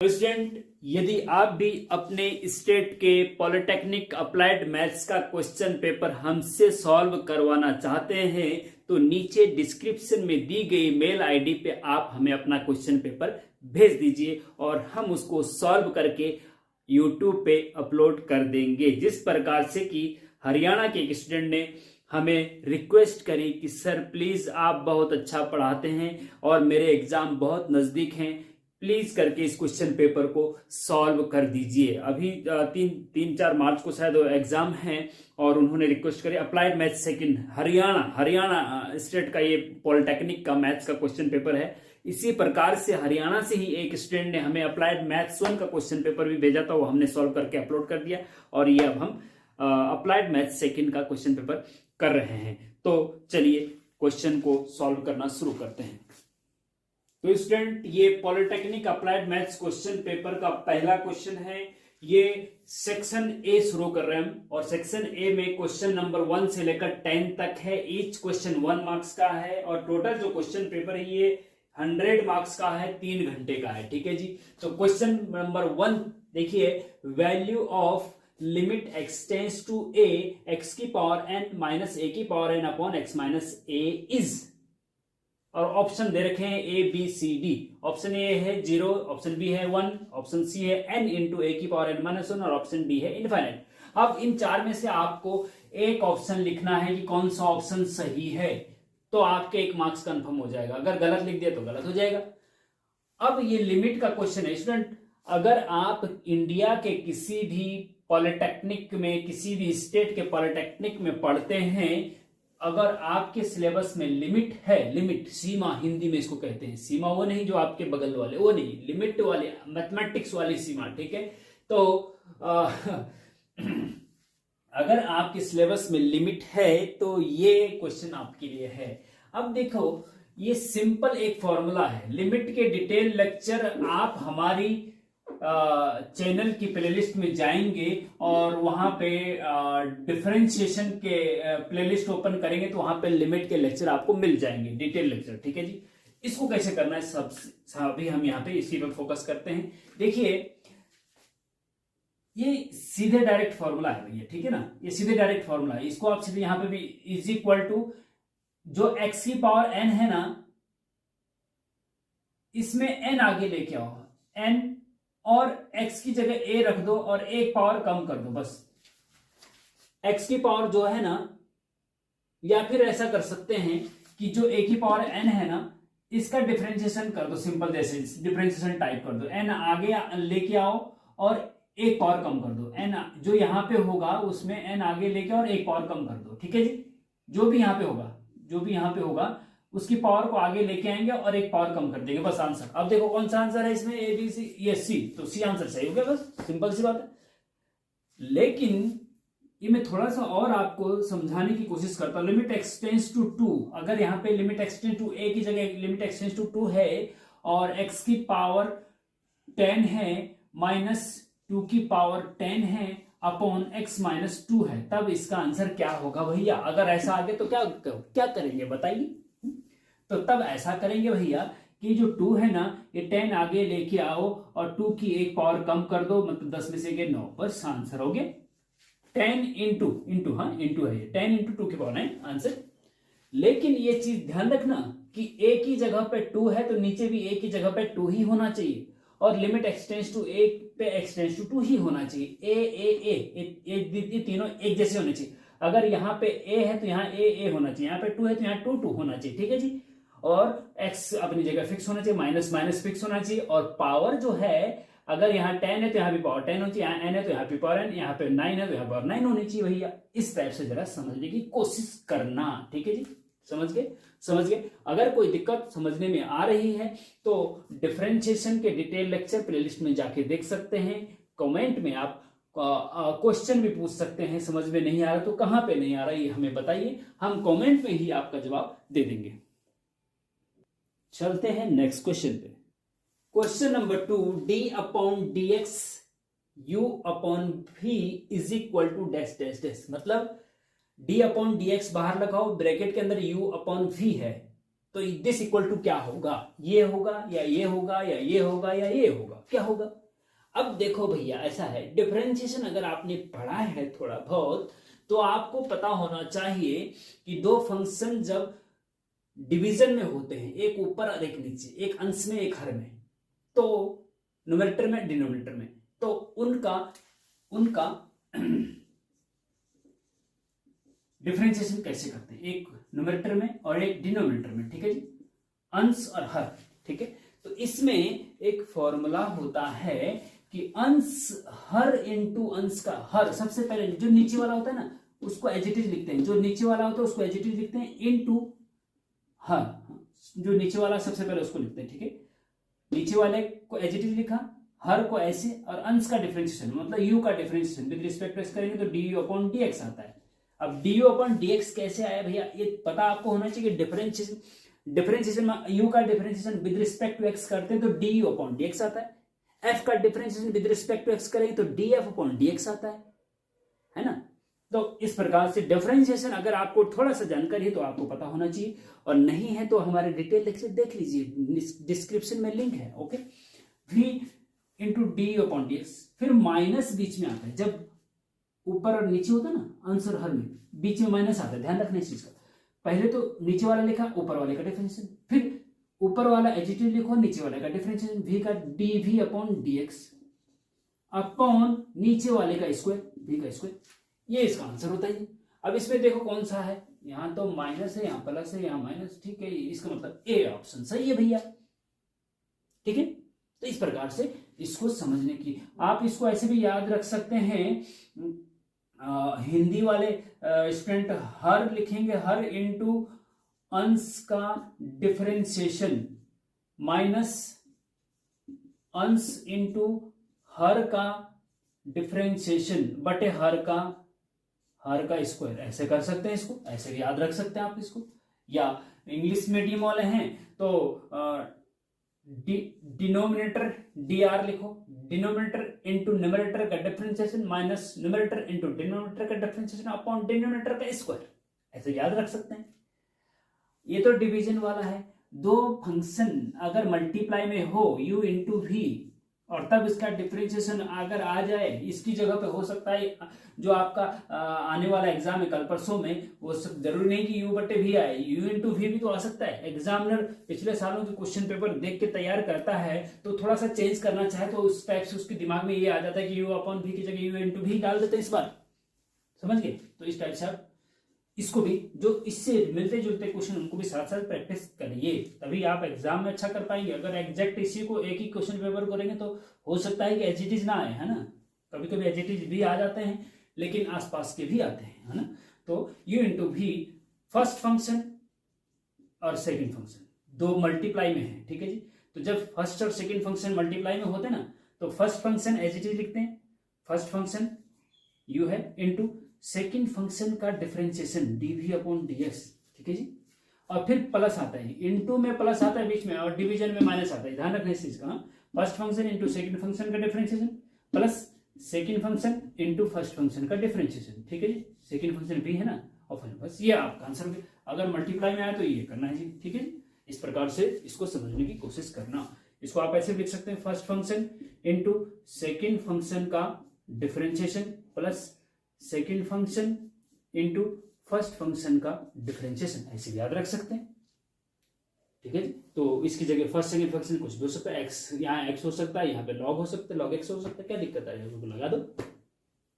Student, यदि आप भी अपने स्टेट के पॉलिटेक्निक अप्लाइड मैथ्स का क्वेश्चन पेपर हमसे सॉल्व करवाना चाहते हैं तो नीचे डिस्क्रिप्शन में दी गई मेल आईडी पे आप हमें अपना क्वेश्चन पेपर भेज दीजिए और हम उसको सॉल्व करके यूट्यूब पे अपलोड कर देंगे। जिस प्रकार से कि हरियाणा के एक स्टूडेंट ने हमें रिक्वेस्ट करी कि सर प्लीज आप बहुत अच्छा पढ़ाते हैं और मेरे एग्जाम बहुत नजदीक हैं, प्लीज करके इस क्वेश्चन पेपर को सॉल्व कर दीजिए। अभी 3-4 मार्च को शायद एग्जाम है और उन्होंने रिक्वेस्ट करी। Applied math second Haryana state का ये पॉलिटेक्निक का मैथ्स का क्वेश्चन पेपर है। इसी प्रकार से हरियाणा से ही एक स्टूडेंट ने हमें अप्लाइड मैथ्स 1 का क्वेश्चन पेपर भी भेजा था, वो हमने सॉल्व करके अपलोड कर दिया और ये अब हम अप्लाइड मैथ सेकंड का क्वेश्चन पेपर कर रहे हैं। तो चलिए क्वेश्चन को सॉल्व करना शुरू करते हैं। तो स्टूडेंट, ये polytechnic applied maths question paper का पहला क्वेश्चन है। ये सेक्शन ए शुरू कर रहे हैं हम और सेक्शन ए में क्वेश्चन नंबर 1 से लेकर 10 तक है। ईच क्वेश्चन 1 मार्क्स का है और टोटल जो क्वेश्चन पेपर है ये 100 मार्क्स का है, 3 घंटे का है। ठीक है जी। तो क्वेश्चन नंबर 1 देखिए, value of limit x tends to a x की पावर n माइनस a की power n upon x minus a is, और ऑप्शन दे रखे हैं A B C D. Option A है 0, ऑप्शन बी है 1, ऑप्शन सी है n इंटू ए की पावर n माइनस 1 और ऑप्शन डी है इनफाइनाइट। अब इन 4 में से आपको एक ऑप्शन लिखना है कि कौन सा ऑप्शन सही है, तो आपके 1 मार्क्स कंफर्म हो जाएगा। अगर गलत लिख दिया तो गलत हो जाएगा। अब ये लिमिट का क्वेश्चन है स्टूडेंट। अगर आप इंडिया के किसी भी पॉलिटेक्निक में, किसी भी स्टेट के पॉलिटेक्निक में पढ़ते हैं, अगर आपके सिलेबस में लिमिट है, लिमिट सीमा हिंदी में इसको कहते हैं, सीमा वो नहीं जो आपके बगल वाले, वो नहीं, लिमिट वाले मैथमेटिक्स वाली सीमा। ठीक है। तो अगर आपके सिलेबस में लिमिट है तो ये क्वेश्चन आपके लिए है। अब देखो, ये सिंपल एक फॉर्मूला है। लिमिट के डिटेल लेक्चर आप हमारी चैनल की प्लेलिस्ट में जाएंगे और वहां पे डिफरेंशिएशन के प्लेलिस्ट ओपन करेंगे तो वहां पे लिमिट के लेक्चर आपको मिल जाएंगे, डिटेल लेक्चर। ठीक है जी। इसको कैसे करना है सब अभी हम यहाँ पे इसी पे फोकस करते हैं। देखिए, ये सीधे डायरेक्ट फॉर्मूला है भैया, ठीक है ना, ये सीधे डायरेक्ट फॉर्मूला है। इसको आप सीधे यहाँ पे भी इज इक्वल टू जो x की पावर n है ना, इसमें n आगे लेके आओ, n और x की जगह a रख दो और एक पावर कम कर दो बस। x की पावर जो है ना, या फिर ऐसा कर सकते हैं कि जो a की पावर n है ना, इसका डिफरेंशिएशन कर दो, सिंपल जैसे डिफरेंशिएशन टाइप कर दो। n आगे लेके आओ और एक पावर कम कर दो। n जो यहां पे होगा उसमें n आगे लेके और एक पावर कम कर दो। ठीक है जी। जो भी यहां पे होगा उसकी पावर को आगे लेके आएंगे और एक पावर कम कर देंगे, बस आंसर। अब देखो कौन सा आंसर है इसमें, ए बी सी, ये सी, तो सी आंसर सही हो गया, बस सिंपल सी बात है। लेकिन ये मैं थोड़ा सा और आपको समझाने की कोशिश करता हूं। लिमिट एक्स टेंड्स टू 2, अगर यहाँ पे लिमिट एक्स टेंड्स टू ए की जगह लिमिट एक्स टेंड्स टू 2 है और x की पावर 10 है माइनस 2 की पावर 10 है अपॉन x माइनस 2 है, तब इसका आंसर क्या होगा भैया? अगर ऐसा आगे तो क्या करेंगे बताइए? तो तब ऐसा करेंगे भैया कि जो 2 है ना, ये 10 आगे लेके आओ और 2 की एक पावर कम कर दो, मतलब 10 में से 9, बस आंसर हो गया। 10 इंटू हाँ इंटू है, 10 इंटू 2 की पावर 9 आंसर। लेकिन ये चीज ध्यान रखना कि a की जगह पे 2 है तो नीचे भी a की जगह पे 2 ही होना चाहिए और limit x tends to a पे x टेंड्स टू 2 ही होना चाहिए। ये तीनों एक जैसे होने चाहिए। अगर यहाँ पे a है तो यहाँ a होना चाहिए, यहाँ पे 2 है तो यहाँ 2 होना चाहिए। ठीक है जी। और x अपनी जगह फिक्स होना चाहिए, माइनस माइनस फिक्स होना चाहिए। और पावर जो है, अगर यहाँ 10 है तो यहाँ भी पावर 10 होनी चाहिए, यहाँ n है तो यहाँ भी पावर n, यहाँ पे 9 है तो यहाँ पावर 9 होनी चाहिए भैया। इस टाइप से जरा समझने की कोशिश करना। ठीक है जी। समझ गए। अगर कोई दिक्कत समझने में आ रही है तो डिफरेंशिएशन के डिटेल लेक्चर प्लेलिस्ट में जाके देख सकते हैं। कमेंट में आप क्वेश्चन भी पूछ सकते हैं, समझ में नहीं आ रहा तो कहां पे नहीं आ रहा ये हमें बताइए, हम कमेंट में ही आपका जवाब दे देंगे। चलते हैं नेक्स्ट क्वेश्चन पे। Question number 2, D upon D X U upon V is equal to dash dash dash, मतलब d अपॉन डी एक्स बाहर लगाओ, ब्रैकेट के अंदर u अपॉन v है, तो दिस इक्वल टू क्या होगा? ये होगा या ये होगा या ये होगा या ये होगा? क्या होगा? अब देखो भैया, ऐसा है, डिफरेंशिएशन अगर आपने पढ़ा है थोड़ा बहुत तो आपको पता होना चाहिए कि दो फंक्शन जब डिवीजन में होते हैं, एक ऊपर और एक नीचे, एक अंश में एक हर में, तो न्यूमरेटर में डिनोमिनेटर में, तो उनका उनका डिफरेंशिएशन कैसे करते हैं, एक न्यूमरेटर में और एक डिनोमिनेटर में, ठीक है जी, अंश और हर, ठीक है। तो इसमें एक फॉर्मूला होता है कि अंश हर इनटू अंश का हर, सबसे पहले जो नीचे वाला होता है ना उसको एज इट इज लिखते हैं, जो नीचे वाला होता है उसको एज इट इज लिखते हैं इनटू हर, जो नीचे वाला सबसे पहले उसको लिखते हैं, ठीक है। नीचे वाले को एज इट इज लिखा, हर को ऐसे, और अंश का डिफरेंशिएशन मतलब यू का differentiation with respect to X करेंगे तो D U upon D X आता है। अब D U upon D X कैसे आया भैया, ये पता आपको होना चाहिए। डिफरेंशिएशन में यू का differentiation with respect to X करते हैं तो D U upon D X आता है, एफ का differentiation with respect to X करेंगे तो D F upon D X आता है ना। तो इस प्रकार से डिफरेंशिएशन अगर आपको थोड़ा सा जानकारी है तो आपको पता होना चाहिए, और नहीं है तो हमारे डिटेल लेक्चर देख लीजिए, डिस्क्रिप्शन में लिंक है, okay. v into D upon D x, फिर माइनस बीच में आता है, जब ऊपर और नीचे होता है ना अंश और हर में, बीच में माइनस आता है, ध्यान रखना इस चीज का। पहले तो नीचे वाला लिखा, ऊपर वाले का डिफरेंशिएशन, फिर ऊपर वाला एडजेक्टिव लिखो, नीचे वाले का डिफरेंशिएशन, v का dv अपॉन dx अपॉन नीचे वाले का स्क्वायर, v का स्क्वायर, ये इसका आंसर होता है। अब इसमें देखो कौन सा है, यहां तो माइनस है, यहां प्लस है, यहां माइनस, ठीक है, इसका मतलब ए ऑप्शन सही है भैया, ठीक है। तो इस प्रकार से इसको समझने की, आप इसको ऐसे भी याद रख सकते हैं, हिंदी वाले स्टूडेंट हर लिखेंगे, हर इनटू अंश का डिफरेंशिएशन माइनस अंश इनटू हर का डिफरेंशिएशन बटे हर का स्क्वायर, ऐसे कर सकते हैं, इसको ऐसे भी याद रख सकते हैं आप इसको। या इंग्लिश मीडियम वाले हैं तो डिनोमिनेटर डी आर लिखो, डिनोमिनेटर इंटू न्यूमरेटर का differentiation minus numerator into denominator का डिफरेंशिएशन अपॉन डिनोमिनेटर का स्क्वायर, ऐसे याद रख सकते हैं। ये तो डिवीजन वाला है। दो फंक्शन अगर मल्टीप्लाई में हो u इंटू वी, और तब इसका डिफरेंशिएशन अगर आ जाए, इसकी जगह पे हो सकता है जो आपका आने वाला एग्जाम है कल परसों में, वो सब जरूरी नहीं कि u बटे वी आए, u इंटू वी भी तो आ सकता है। एग्जामिनर पिछले सालों के क्वेश्चन पेपर देख के तैयार करता है, तो थोड़ा सा चेंज करना चाहे तो उस टाइप से उसके दिमाग में ये आ जाता है कि u अपॉन वी की जगह u इंटू वी डाल देते हैं, इस बार समझ गए। तो इस टाइप से आप इसको भी, जो इससे मिलते जुलते क्वेश्चन उनको भी साथ साथ प्रैक्टिस करिए, तभी आप एग्जाम में अच्छा कर पाएंगे। अगर एग्जैक्ट इसी को एक ही क्वेश्चन पेपर करेंगे तो हो सकता है कि एज इट इज ना आए, है ना, कभी कभी एज इट इज भी आ जाते हैं, लेकिन आसपास के भी आते हैं, है ना। तो u into v first function और सेकेंड फंक्शन दो मल्टीप्लाई में है, ठीक है जी। तो जब फर्स्ट और सेकेंड फंक्शन मल्टीप्लाई में होते हैं ना, तो first function as it is लिखते हैं, फर्स्ट फंक्शन u है इंटू सेकेंड फंक्शन का डिफरेंशिएशन dv अपॉन dx, ठीक है जी। और फिर प्लस आता है, इनटू में प्लस आता है बीच में, और डिवीजन में माइनस आता है, ध्यान रखना इस चीज का। First function into second function का differentiation plus second function into first function का डिफरेंशिएशन, ठीक है जी। सेकेंड फंक्शन भी है ना, और फिर बस ये आपका आंसर हो गया। अगर मल्टीप्लाई में आए तो ये करना है जी, ठीक है। इस प्रकार से इसको समझने की कोशिश करना। इसको आप ऐसे लिख सकते हैं, first function into second function का differentiation plus second function into first function का डिफरेंशिएशन, ऐसे याद रख सकते हैं, ठीक है। तो इसकी जगह फर्स्ट सेकेंड फंक्शन कुछ भी हो सकता है, एक्स यहाँ एक्स हो सकता है, यहाँ पे लॉग हो सकता है, लॉग एक्स हो सकता है, क्या दिक्कत है, उसको लगा दो,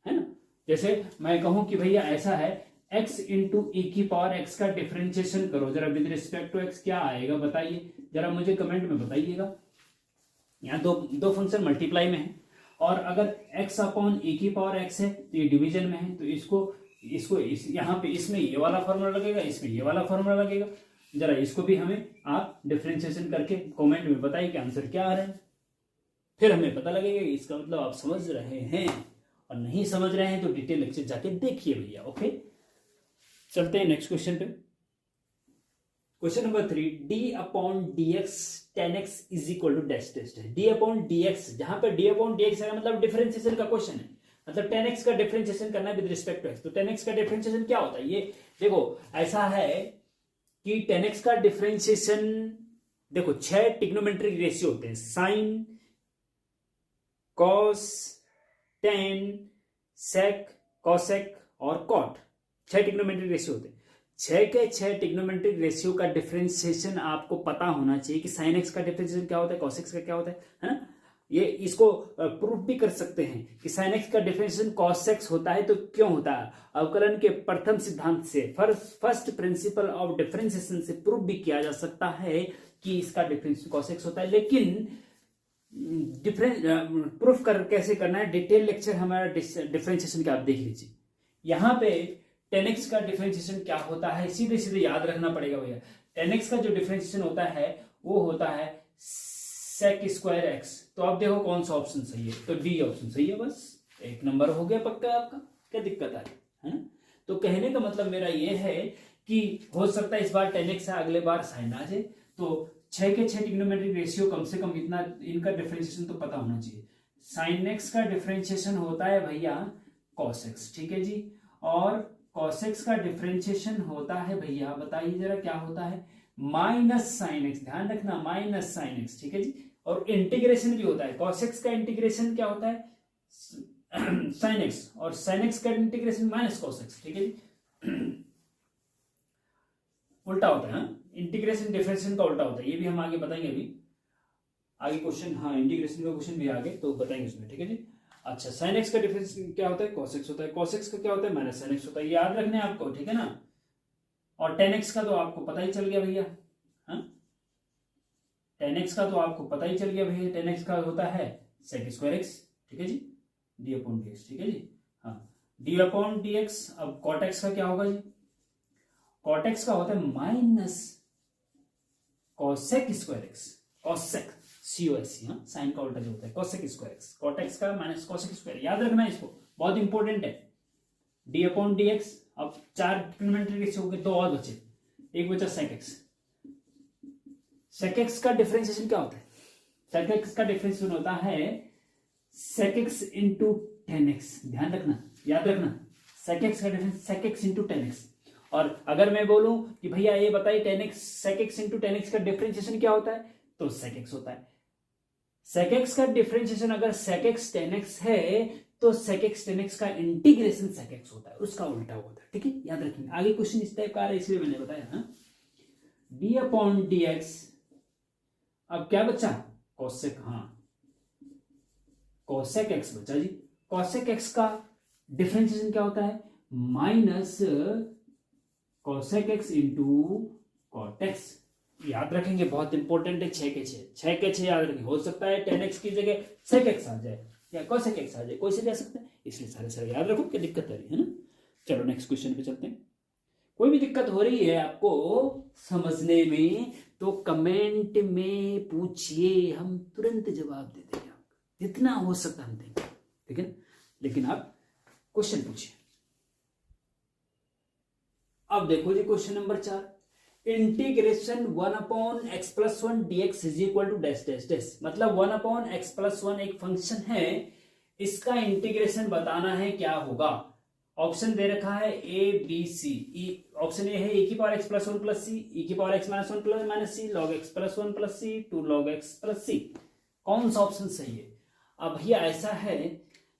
है ना। जैसे मैं कहूं कि भैया ऐसा है, x इंटू ई की पावर x का डिफरेंशिएशन करो, जरा विद रिस्पेक्ट टू x क्या आएगा बताइए, जरा मुझे कमेंट में बताइएगा। यहाँ दो फंक्शन मल्टीप्लाई में है, और अगर x अपॉन e की पावर x है तो ये डिवीजन में है, तो इसको यहाँ पे इसमें ये वाला फॉर्मूला लगेगा, इसमें ये वाला फॉर्मूला लगेगा। जरा इसको भी हमें आप डिफरेंशिएशन करके कमेंट में बताइए कि आंसर क्या आ रहा है, फिर हमें पता लगेगा कि इसका मतलब आप समझ रहे हैं, और नहीं समझ रहे हैं तो डिटेल लेक्चर जाके देखिए भैया, ओके। चलते हैं नेक्स्ट क्वेश्चन पे। Question number 3, d upon D x tan x is equal to dash test है। डी अपॉन डी एक्स, जहां पर डी अपॉन डी एक्स है मतलब डिफरेंशिएशन का क्वेश्चन है, मतलब टेन एक्स का डिफरेंशिएशन करना है विद रिस्पेक्ट टू एक्स। तो टेन एक्स का डिफरेंशिएशन क्या होता है, ये देखो ऐसा है कि टेन एक्स का डिफरेंशिएशन, देखो 6 ट्रिग्नोमेट्रिक रेशियो होते हैं, साइन कॉस, टेन, सेक, कॉसेक और कॉट। 6 ट्रिग्नोमेट्रिक रेशियो होते हैं। 6 के 6 ट्रिग्नोमेट्रिक रेशियो का डिफरेंशिएशन आपको पता होना चाहिए कि साइन एक्स का डिफरेंशिएशन क्या होता है, कॉस एक्स का क्या होता है ना। ये इसको प्रूफ भी कर सकते हैं कि साइन एक्स का डिफरेंशिएशन कॉस एक्स होता है तो क्यों होता है। अवकलन के प्रथम सिद्धांत से, फर्स्ट प्रिंसिपल ऑफ डिफरेंशिएशन से प्रूफ भी किया जा सकता है कि इसका डिफरेंशिएशन कॉस एक्स होता है। लेकिन प्रूफ कर कैसे करना है, डिटेल लेक्चर हमारा डिफरेंशिएशन का आप देख लीजिए। यहाँ पे टेन एक्स का डिफरेंशिएशन क्या होता है, सीधे सीधे याद रखना पड़ेगा भैया। टेन एक्स का जो डिफरेंशिएशन होता है वो होता है सेक स्क्वायर एक्स। तो आप देखो कौन सा ऑप्शन सही है, तो डी ऑप्शन सही है, बस 1 नंबर हो गया पक्का आपका। क्या दिक्कत आ रही है ना। तो कहने का मतलब मेरा ये है कि हो सकता है इस बार टेन एक्स है, अगले बार साइन आ जाए। तो 6 के 6 ट्रिग्नोमेट्रिक रेशियो कम से कम इतना, इनका डिफरेंशिएशन तो पता होना चाहिए। साइन एक्स का डिफरेंशिएशन होता है भैया कॉस एक्स, ठीक है जी। और कॉस एक्स का डिफरेंशिएशन होता है भैया, बताइए जरा क्या होता है, माइनस साइन एक्स। ध्यान रखना, माइनस साइन एक्स, ठीक है जी। और इंटीग्रेशन भी होता है, कॉस एक्स का इंटीग्रेशन क्या होता है, साइन एक्स, और साइन एक्स का इंटीग्रेशन माइनस कॉस एक्स, ठीक है जी। उल्टा होता है, इंटीग्रेशन डिफरेंशिएशन का उल्टा होता है। ये भी हम आगे बताएंगे, अभी आगे क्वेश्चन, हाँ इंटीग्रेशन का क्वेश्चन भी आगे तो बताएंगे उसमें, ठीक है जी। अच्छा, साइन एक्स का डिफरेंस क्या होता है, कॉस एक्स होता है। कॉस एक्स का क्या होता है, माइनस साइन एक्स होता है। याद रखने आपको, ठीक है ना। और टेन एक्स का तो आपको पता ही चल गया भैया, हाँ 10 एक्स का तो आपको पता ही चल गया भैया। 10 एक्स का होता है सेक स्क्वायर एक्स, ठीक है जी, डी अपॉन डी एक्स, ठीक है जी। हाँ, डी अपॉन डी एक्स। अब कॉट एक्स का क्या होगा जी, कॉट एक्स का होता है minus cosec square x, cosec COSC, हाँ साइन का उल्टा जो होता है cosec square x, cot x का माइनस कॉसेक स्क्वायर। याद रखना है इसको, बहुत इंपॉर्टेंट है। D upon D x. अब 4 ट्रिग्नोमेट्रिक रेशियो हो गए, 2 और बचे, एक बचा सेक एक्स। सेक एक्स का डिफरेंशिएशन क्या होता है, सेक एक्स का डिफरेंशिएशन होता है सेक एक्स इंटू 10x। ध्यान रखना, याद रखना, सेक एक्स का difference sec x into 10x। और अगर मैं बोलूं कि भैया ये बताइए 10x सेक एक्स इंटू 10x का डिफरेंशिएशन क्या होता है, तो सेक एक्स होता है। सेक एक्स का डिफरेंशिएशन अगर सेक एक्स 10x है तो सेक एक्स 10x का इंटीग्रेशन सेक एक्स होता है, उसका उल्टा होता है, ठीक है। याद रखेंगे, आगे क्वेश्चन इस टाइप का आ रहा है इसलिए मैंने बताया ना। D upon D x. अब क्या बचा, कॉसेक, हाँ कॉसेक एक्स बचा जी। कॉसेक एक्स का डिफरेंशिएशन क्या होता है, minus cosec x into cot x. याद रखेंगे, बहुत इंपॉर्टेंट है। 6 के 6 याद रखेंगे। हो सकता है 10x की जगह सेक एक्स आ जाए या कॉसेक एक्स आ जाए, कोई से जा सकता है, इसलिए सारे याद रखो, क्या दिक्कत आ रही है ना। चलो नेक्स्ट क्वेश्चन पे चलते हैं। कोई भी दिक्कत हो रही है आपको समझने में तो कमेंट में पूछिए, हम तुरंत जवाब दे देंगे, जितना हो सकता हम देंगे, ठीक है। लेकिन आप क्वेश्चन पूछिए। अब देखो जी question number 4, integration 1 upon X plus 1 dx is equal to dash dash dash. मतलब 1 अपॉन एक्स प्लस 1 एक फंक्शन है, इसका इंटीग्रेशन बताना है, क्या होगा। ऑप्शन दे रखा है ए बी सी। ऑप्शन ए है e की power X plus 1 plus C, e की power X minus 1 plus minus C, log X plus 1 plus C, 2 log X plus C. कौन सा ऑप्शन सही है। अब भैया ऐसा है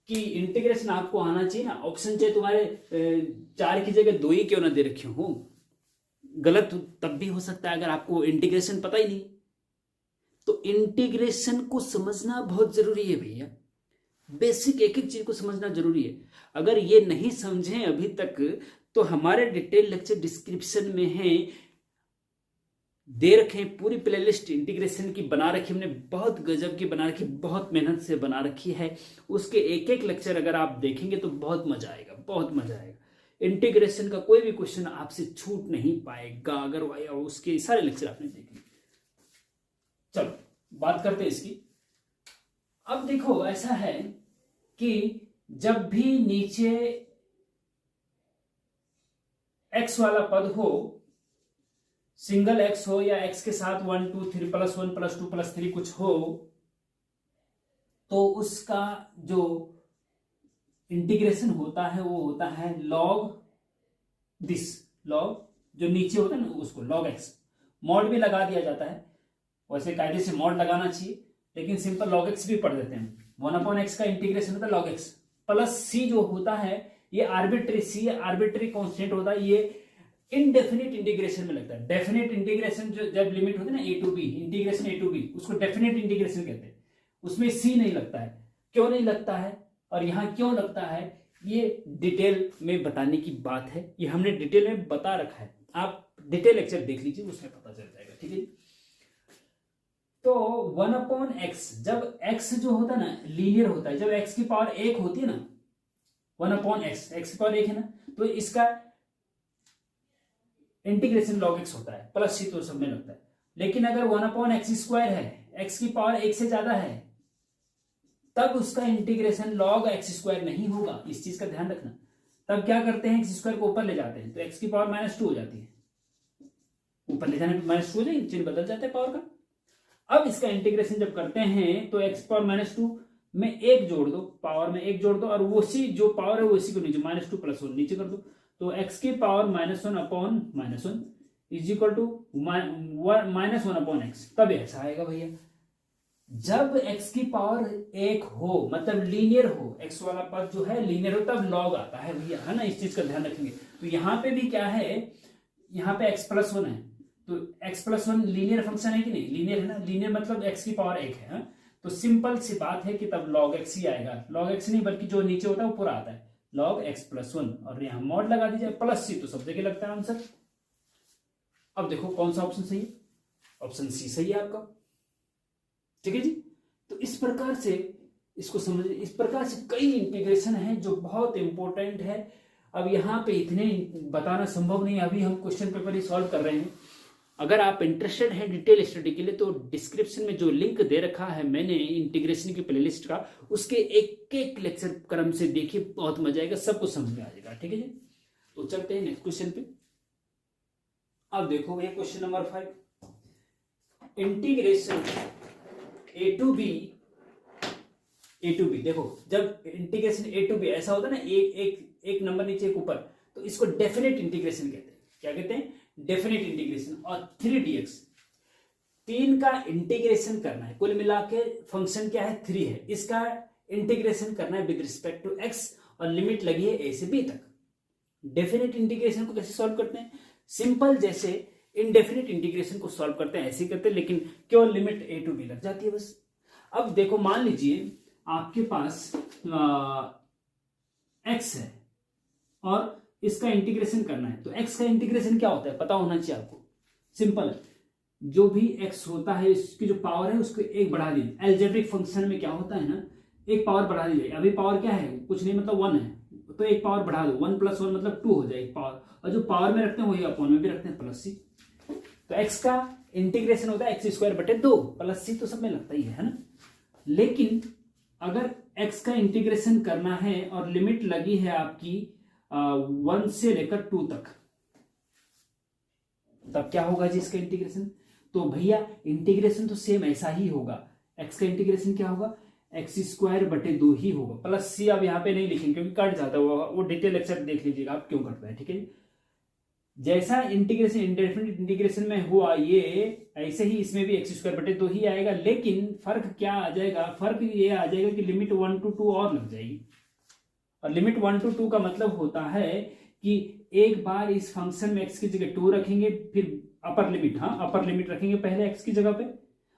कि इंटीग्रेशन आपको आना चाहिए ना। ऑप्शन चाहे तुम्हारे 4 की जगह 2 ही क्यों ना दे रखे हो, गलत तब भी हो सकता है अगर आपको इंटीग्रेशन पता ही नहीं। तो इंटीग्रेशन को समझना बहुत जरूरी है भैया, बेसिक एक एक चीज को समझना जरूरी है। अगर ये नहीं समझे अभी तक तो हमारे डिटेल लेक्चर डिस्क्रिप्शन में है, दे रखे पूरी प्लेलिस्ट इंटीग्रेशन की बना रखी हमने, बहुत गजब की बना रखी, बहुत मेहनत से बना रखी है। उसके एक एक लेक्चर अगर आप देखेंगे तो बहुत मजा आएगा, बहुत मजा आएगा। इंटीग्रेशन का कोई भी क्वेश्चन आपसे छूट नहीं पाएगा अगर उसके सारे लेक्चर आपने देखे। चलो बात करते हैं इसकी। अब देखो ऐसा है कि जब भी नीचे x वाला पद हो, सिंगल x हो या x के साथ 1 2 3 प्लस 1 प्लस 2 प्लस 3 कुछ हो, तो उसका जो इंटीग्रेशन होता है वो होता है लॉग दिस, लॉग जो नीचे होता है ना उसको लॉग एक्स। मॉड भी लगा दिया जाता है, वैसे कायदे से मॉड लगाना चाहिए, लेकिन सिंपल लॉग एक्स भी पढ़ देते हैं। 1/x का इंटीग्रेशन होता है log x प्लस c जो होता है ये आर्बिट्री, c आर्बिट्री कांस्टेंट होता है, ये इनडेफिनिट इंटीग्रेशन में लगता है। डेफिनेट इंटीग्रेशन जो जब लिमिट होती है ना a to b, integration a to b, उसको डेफिनेट इंटीग्रेशन कहते हैं, उसमें c नहीं लगता है। क्यों नहीं लगता है और यहां क्यों लगता है, ये डिटेल में बताने की बात है, ये हमने डिटेल में बता रखा है, आप डिटेल लेक्चर देख लीजिए, उसमें पता चल जाएगा। ठीक है, तो 1/x जब x जो होता है ना लीनियर होता है, जब x की पावर 1 होती है ना, 1/x, x की पावर 1 है ना, तो इसका इंटीग्रेशन log x होता है, प्लस c तो सब में लगता है। लेकिन अगर 1/x² है, x की पावर 1 से ज्यादा है, तब उसका इंटीग्रेशन log x² नहीं होगा, इस चीज का ध्यान रखना। तब क्या करते हैं, x² को ऊपर ले जाते हैं तो x की पावर -2 हो जाती है, ऊपर ले जाने पर -2 हो जाएगी, चिन्ह बदल जाता है पावर का। अब इसका इंटीग्रेशन जब करते हैं तो x पावर -2 में 1 जोड़ दो, पावर में 1 जोड़ दो, और उसी जो पावर है वो इसी को नीचे -2 + 1 नीचे कर दो, तो x की power -1/-1 is equal to -1/x। तब ऐसा आएगा भैया, जब x की पावर 1 हो, मतलब लीनियर हो, x वाला पद जो है लीनियर हो, तब log आता है भैया, है ना, इस चीज का ध्यान रखेंगे। तो यहाँ पे भी क्या है, यहाँ पे x + 1 है, तो x + 1 लीनियर फंक्शन है कि नहीं, लीनियर है ना, लीनियर मतलब x की पावर 1 है, तो सिंपल सी बात है कि तब log x ही आएगा, log x नहीं बल्कि जो नीचे होता है वो पूरा आता है, log x + 1, और यहाँ मॉड लगा दीजिए, प्लस c तो सब जगह लगता है आंसर। अब देखो कौन सा ऑप्शन सही है, ऑप्शन सी सही है आपका। ठीक है जी, तो इस प्रकार से इसको समझिए, इस प्रकार से कई इंटीग्रेशन है जो बहुत इंपॉर्टेंट है। अब यहाँ पे इतने बताना संभव नहीं, अभी हम क्वेश्चन पेपर ही सॉल्व कर रहे हैं। अगर आप इंटरेस्टेड हैं डिटेल स्टडी के लिए तो डिस्क्रिप्शन में जो लिंक दे रखा है मैंने इंटीग्रेशन की प्लेलिस्ट का, उसके एक एक लेक्चर क्रम से देखिए, बहुत मजा आएगा, सब कुछ समझ में आ जाएगा। ठीक है जी, तो चलते हैं नेक्स्ट क्वेश्चन पे। अब देखो ये question number 5, integration a to b। देखो जब इंटीग्रेशन a to b ऐसा होता है ना, एक नंबर नीचे एक ऊपर, तो इसको डेफिनेट इंटीग्रेशन कहते हैं। क्या कहते हैं, डेफिनेट इंटीग्रेशन। और 3dx, 3 का इंटीग्रेशन करना है, कुल मिला के फंक्शन क्या है 3 है, इसका इंटीग्रेशन करना है विद रिस्पेक्ट टू x, और लिमिट लगी है a से b तक। डेफिनेट इंटीग्रेशन को कैसे सॉल्व करते हैं, सिंपल जैसे इनडेफिनिट इंटीग्रेशन को सॉल्व करते हैं ऐसे ही करते हैं, लेकिन केवल लिमिट a to b लग जाती है बस। अब देखो मान लीजिए आपके पास x है और इसका इंटीग्रेशन करना है, तो x का इंटीग्रेशन क्या होता है पता होना चाहिए आपको। सिंपल है, जो भी x होता है इसकी जो पावर है उसको 1 बढ़ा दीजिए। अलजेब्रिक फंक्शन में क्या होता है ना, एक पावर बढ़ा दी जाएगी। अभी पावर क्या है, कुछ नहीं मतलब 1 है, तो एक पावर बढ़ा दो, 1 + 1 मतलब 2 हो जाएगी पावर, और जो पावर में रखते हैं वही अपॉन में भी रखते हैं प्लस c। तो x का इंटीग्रेशन होता है x²/2 प्लस c, तो सब में लगता ही है ना। लेकिन अगर x का इंटीग्रेशन करना है और लिमिट लगी है आपकी 1 से लेकर 2 तक, तब क्या होगा जी इसका इंटीग्रेशन। तो भैया इंटीग्रेशन तो सेम ऐसा ही होगा, x का इंटीग्रेशन क्या होगा, x²/2 ही होगा, प्लस c अब यहाँ पे नहीं लिखेंगे क्योंकि कट जाता है, वो डिटेल लेक्चर देख लीजिएगा आप क्यों कटता है। ठीक है, जैसा इंटीग्रेशन इंडेफिनिट इंटीग्रेशन में हुआ ये, ऐसे ही इसमें भी x²/2 ही आएगा। लेकिन फर्क क्या आ जाएगा, फर्क ये आ जाएगा कि लिमिट 1 to 2 और लग जाएगी, और लिमिट 1 to 2 का मतलब होता है कि एक बार इस फंक्शन में x की जगह 2 रखेंगे, फिर अपर लिमिट, हाँ अपर लिमिट रखेंगे पहले x की जगह पे,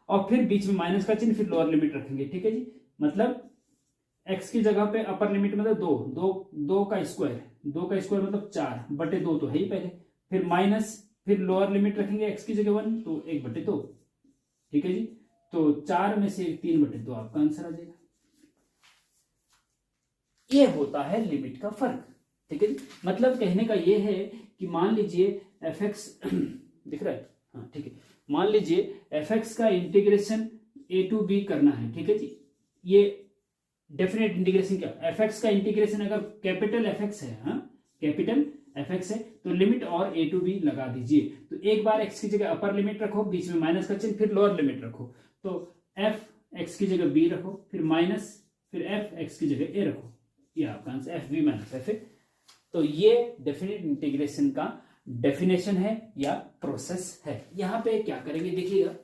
और फिर बीच में माइनस का चिन्ह, फिर लोअर लिमिट रखेंगे। ठीक है जी, मतलब x की जगह पे अपर लिमिट मतलब 2 का स्क्वायर मतलब 4/2 तो है ही पहले, फिर माइनस, फिर लोअर लिमिट रखेंगे x की जगह 1 तो 1/2। ठीक है जी, तो 4 में से 3/2 आपका आंसर आ जाएगा। ये होता है लिमिट का फर्क। ठीक है जी, मतलब कहने का ये है कि मान लीजिए fx दिख रहा है, हाँ ठीक है, मान लीजिए fx का इंटीग्रेशन a to b करना है। ठीक है जी, ये डेफिनेट इंटीग्रेशन क्या, fx का इंटीग्रेशन अगर कैपिटल fx है, हाँ कैपिटल fx है, तो लिमिट और a to b लगा दीजिए। तो एक बार x की जगह अपर लिमिट रखो, बीच में माइनस का चिन्ह, फिर लोअर लिमिट रखो, तो f x की जगह b रखो, फिर माइनस, फिर f x की जगह a रखो, ये आपका आंसर fb - f है। तो ये डेफिनेट इंटीग्रेशन का डेफिनेशन है या प्रोसेस है। यहां पे क्या करेंगे देखिएगा,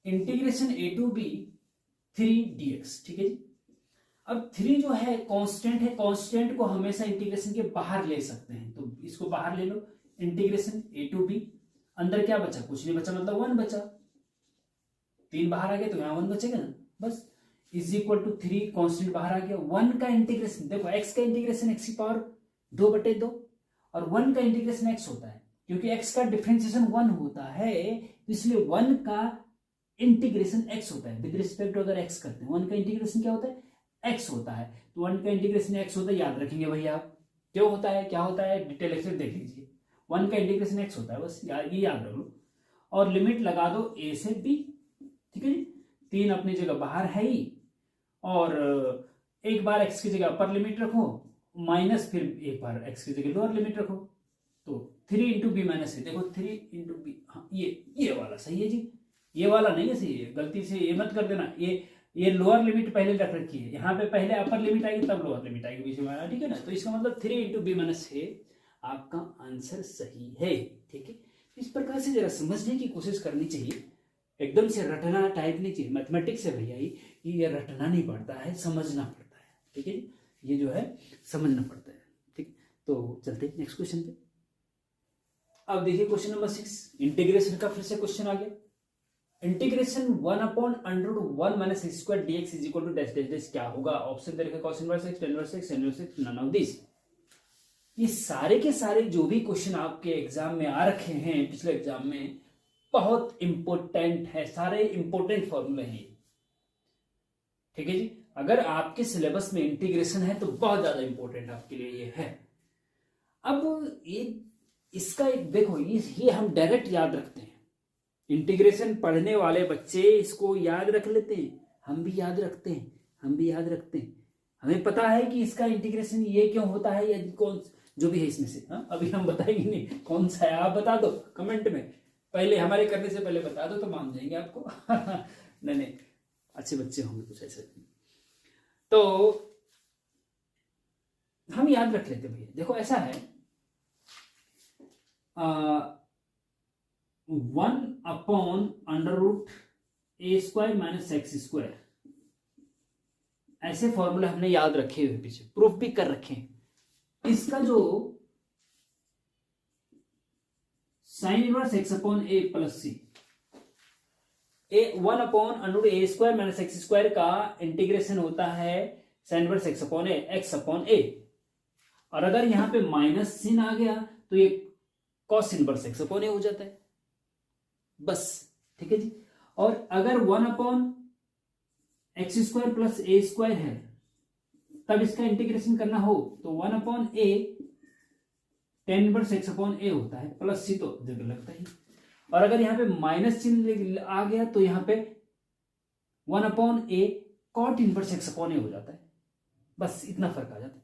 integration a to b 3dx, ठीक है जी। अब 3 जो है कांस्टेंट है, कांस्टेंट को हमेशा इंटीग्रेशन के बाहर ले सकते हैं, तो इसको बाहर ले लो, इंटीग्रेशन a to b, अंदर क्या बचा, कुछ नहीं बचा, मतलब 1 बचा, 3 बाहर आ गया तो यहाँ 1 बचेगा ना, बस इज इक्वल टू 3, कांस्टेंट बाहर आ गया, 1 का इंटीग्रेशन, देखो x का इंटीग्रेशन x की पावर 2/2 और 1 का इंटीग्रेशन x होता है, क्योंकि x का डिफरेंशिएशन 1 होता है, इसलिए 1 का इंटीग्रेशन x होता है, विद रिस्पेक्ट अगर x करते हैं 1 का इंटीग्रेशन क्या होता है, x होता है, तो 1 का इंटीग्रेशन x होता है, याद रखेंगे भैया आप, क्यों होता है, क्या होता है, डिटेल लेक्चर देख लीजिए, 1 का इंटीग्रेशन x होता है, बस ये याद रख लो, और लिमिट लगा दो a से b, ठीक है जी, 3 अपनी जगह बाहर है ही, और एक बार x की जगह अपर लिमिट रखो, माइनस फिर एक बार x की जगह लोअर लिमिट रखो, तो 3 इंटू बी माइनस ए, देखो 3 इंटू बी, हाँ ये वाला सही है जी, ये वाला नहीं है सही है, गलती से ये मत कर देना, ये लोअर लिमिट पहले रख रखी है, यहाँ पे पहले अपर लिमिट आएगी तब लोअर लिमिट आएगी बीच में, ठीक है ना, तो इसका मतलब 3 इंटू बी माइनस ए आपका आंसर सही है, ठीक है। इस प्रकार से जरा समझने की कोशिश करनी चाहिए, एकदम से रटना टाइप नहीं चाहिए, मैथमेटिक्स है भैया ये रटना नहीं पड़ता है, समझना पड़ता है, ठीक है, ये जो है समझना पड़ता है, ठीक। तो चलते हैं नेक्स्ट क्वेश्चन पे। अब देखिए क्वेश्चन नंबर 6, इंटीग्रेशन का फिर से क्वेश्चन आ गया, integration 1/√1 minus square dx is equal to dash dash dash, क्या होगा, ऑप्शन दे रखे cos inverse x, tan inverse x, tan inverse x, none of this. ये सारे के सारे जो भी क्वेश्चन आपके एग्जाम में आ रखे हैं पिछले एग्जाम में, बहुत इंपॉर्टेंट है, सारे इंपॉर्टेंट फॉर्मूले हैं, ठीक है जी। अगर आपके सिलेबस में इंटीग्रेशन है तो बहुत ज्यादा इंपॉर्टेंट आपके लिए ये है। अब ये इसका एक देखो, ये हम डायरेक्ट याद रखते हैं, इंटीग्रेशन पढ़ने वाले बच्चे इसको याद रख लेते हैं, हम भी याद रखते हैं, हमें पता है कि इसका इंटीग्रेशन ये क्यों होता है, या कौन जो भी है इसमें से, हाँ अभी हम बताएंगे नहीं कौन सा है, आप बता दो कमेंट में, पहले हमारे करने से पहले बता दो तो मान जाएंगे आपको नहीं अच्छे बच्चे होंगे कुछ ऐसे, तो हम याद रख लेते भैया, देखो ऐसा है 1/√a² माइनस x², ऐसे फॉर्मूले हमने याद रखे हुए, पीछे प्रूफ भी कर रखे हैं। इसका जो साइन इनवर्स x/a प्लस सी, 1/√a² माइनस x² का इंटीग्रेशन होता है साइन इनवर्स x/a, और अगर यहां पे माइनस सिन आ गया तो ये कॉस इनवर्स x/a हो जाता है, बस, ठीक है जी। और अगर 1/x² प्लस a² है, तब इसका इंटीग्रेशन करना हो तो 1/a tan इनवर्स x/a होता है, प्लस सी तो जगह लगता ही, और अगर यहाँ पे माइनस चिन्ह आ गया तो यहाँ पे 1/a cot इनवर्स x/a हो जाता है, बस इतना फर्क आ जाता है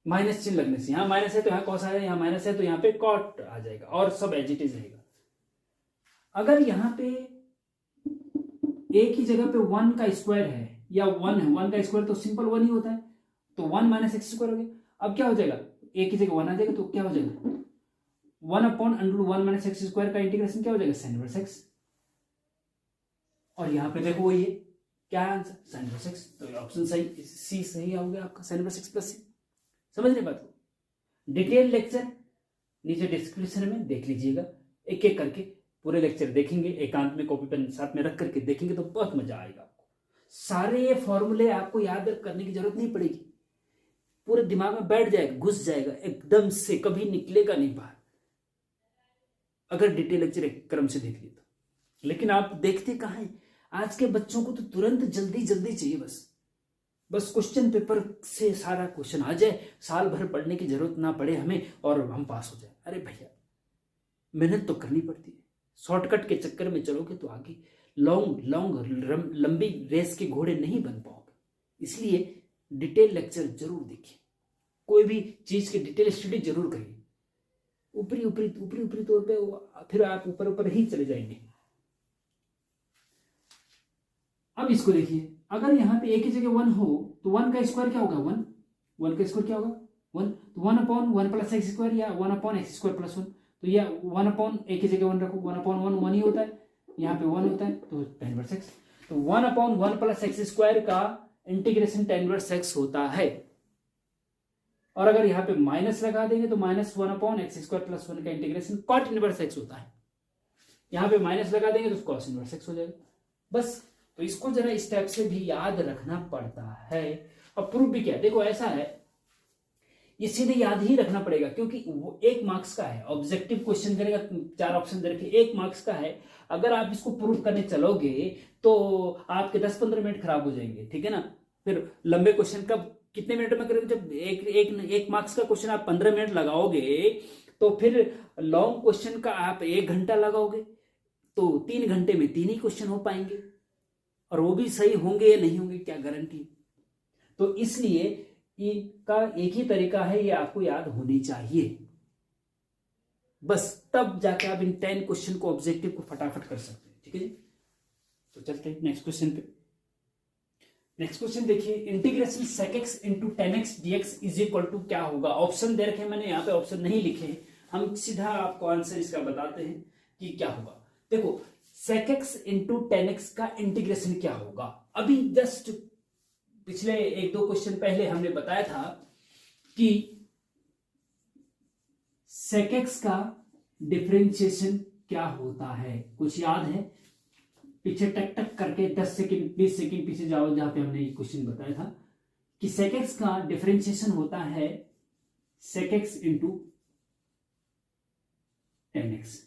माइनस चिन्ह लगने से, यहाँ माइनस है तो यहाँ कॉस आ जाएगा, यहाँ माइनस है तो यहाँ पे कॉट आ जाएगा, और सब एज इट इज रहेगा। अगर यहाँ पे a की जगह पे 1 का स्क्वायर है या 1 है, 1 का स्क्वायर तो सिंपल 1 ही होता है, तो 1 माइनस x² हो गया, अब क्या हो जाएगा, a की जगह 1 आ जाएगा तो क्या हो जाएगा 1/√1 माइनस x² का इंटीग्रेशन क्या हो जाएगा साइन इनवर्स x, और यहाँ पे देखो वही है, क्या है आंसर साइन इनवर्स x, तो ऑप्शन सही सी सही हो गया आपका, साइन इनवर्स x प्लस सी। समझ रहे बात को, डिटेल लेक्चर नीचे डिस्क्रिप्शन में देख लीजिएगा, एक एक करके पूरे लेक्चर देखेंगे, एकांत में कॉपी पेन साथ में रख करके देखेंगे तो बहुत मजा आएगा आपको। सारे ये फॉर्मूले आपको याद करने की जरूरत नहीं पड़ेगी, पूरे दिमाग में बैठ जाएगा, घुस जाएगा एकदम से, कभी निकलेगा नहीं बाहर, अगर डिटेल लेक्चर एक क्रम से देख लिया तो। लेकिन आप देखते कहाँ हैं, आज के बच्चों को तो तुरंत जल्दी जल्दी चाहिए, बस क्वेश्चन पेपर से सारा क्वेश्चन आ जाए, साल भर पढ़ने की जरूरत ना पड़े हमें और हम पास हो जाए। अरे भैया मेहनत तो करनी पड़ती है, शॉर्टकट के चक्कर में चलोगे तो आगे लंबी रेस के घोड़े नहीं बन पाओगे, इसलिए डिटेल लेक्चर जरूर देखिए, कोई भी चीज की डिटेल स्टडी जरूर करिए, ऊपरी तौर पे फिर आप ऊपर ही चले जाएंगे। अब इसको देखिए, अगर यहाँ पे a की जगह 1 हो तो 1 का स्क्वायर क्या होगा, 1 का स्क्वायर क्या होगा 1, तो 1/1 प्लस x² या 1/x² प्लस 1, तो यह 1/a की जगह 1 रखो, 1/1 1 ही होता है, यहाँ पे 1 होता है, तो tan इनवर्स x। तो 1/1 प्लस एक्स स्क्वायर का इंटीग्रेशन tan इनवर्स x होता है। और अगर यहाँ पे माइनस लगा देंगे तो -1/x² प्लस 1 का इंटीग्रेशन कॉट इनवर्स x होता है। यहाँ पे माइनस लगा देंगे तो कॉस इनवर्स x हो जाएगा। बस तो इसको जरा स्टेप से भी याद रखना पड़ता है। और प्रूफ भी क्या है, देखो ऐसा है, ये सीधे याद ही रखना पड़ेगा क्योंकि वो 1 मार्क्स का है, ऑब्जेक्टिव क्वेश्चन करेगा, 4 ऑप्शन दे रखे, 1 मार्क्स का है। अगर आप इसको प्रूफ करने चलोगे तो आपके 10-15 मिनट खराब हो जाएंगे, ठीक है ना। फिर लंबे क्वेश्चन कब कितने मिनट में करोगे, जब एक मार्क्स का क्वेश्चन आप 15 मिनट लगाओगे तो फिर लॉन्ग क्वेश्चन का आप 1 घंटा लगाओगे तो 3 घंटे में 3 ही क्वेश्चन हो पाएंगे, और वो भी सही होंगे या नहीं होंगे क्या गारंटी। तो इसलिए इनका एक ही तरीका है, ये आपको याद होनी चाहिए, बस तब जाके आप इन 10 क्वेश्चन को ऑब्जेक्टिव को फटाफट कर सकते हैं, ठीक है जी। तो चलते हैं नेक्स्ट क्वेश्चन पे। नेक्स्ट क्वेश्चन देखिए, integration sec x into tan x dx is equal to क्या होगा। ऑप्शन दे रखे, मैंने यहाँ पे ऑप्शन नहीं लिखे हैं, हम सीधा आपको आंसर इसका बताते हैं कि क्या होगा। देखो sec x into tan x का इंटीग्रेशन क्या होगा। अभी जस्ट पिछले 1-2 क्वेश्चन पहले हमने बताया था कि sec x का डिफरेंशिएशन क्या होता है, कुछ याद है। पीछे टक टक करके 10 सेकंड 20 सेकंड पीछे जाओ, जहां पे हमने ये क्वेश्चन बताया था कि sec x का डिफरेंशिएशन होता है sec x into tan x.